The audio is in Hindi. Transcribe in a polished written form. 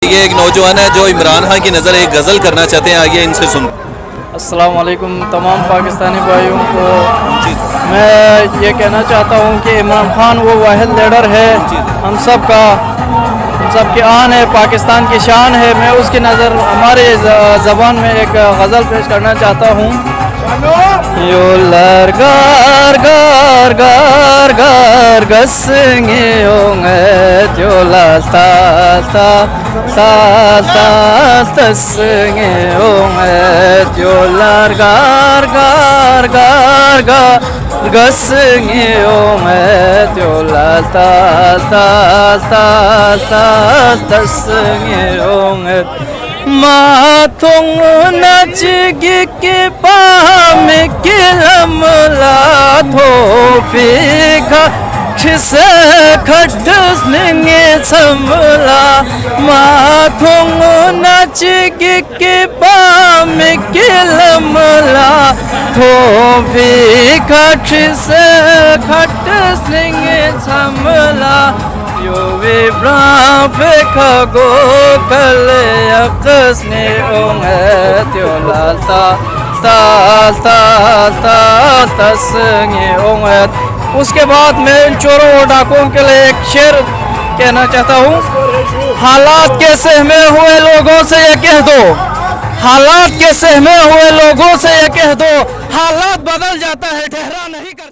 ये एक नौजवान है जो इमरान खान की नज़र एक गज़ल करना चाहते हैं, आइए इनसे सुन। अस्सलाम वालेकुम तमाम पाकिस्तानी भाइयों को मैं ये कहना चाहता हूँ कि इमरान खान वो वाहिद लीडर है हम सब का, हम सब की आन है, पाकिस्तान की शान है। मैं उसकी नज़र हमारे ज़बान में एक गज़ल पेश करना चाहता हूँ। यो लर गार गार गार गार गसंगे होंगे यो ला सा सा सा सा तसंगे होंगे यो लर गार गार गार गार गसंगे होंगे यो ला सा सा सा सा तसंगे होंगे माथों नचगी के पाम किलमला थोफिका खिसे खड्डस निंगे समला माथों नचगी के पाम किलमला थोफिका खिसे खड्डस निंगे समला यो विब्राफे खगो कले अकसने ओंगत यो लाता ता ता ता तसंगे ओंगत। उसके बाद मैं इन चोरों और डाकुओं के लिए एक शेर कहना चाहता हूँ। हालात के सहमे हुए लोगों से ये कह दो, हालात के सहमे हुए लोगों से ये कह दो, हालात बदल जाता है ठहरा नहीं कर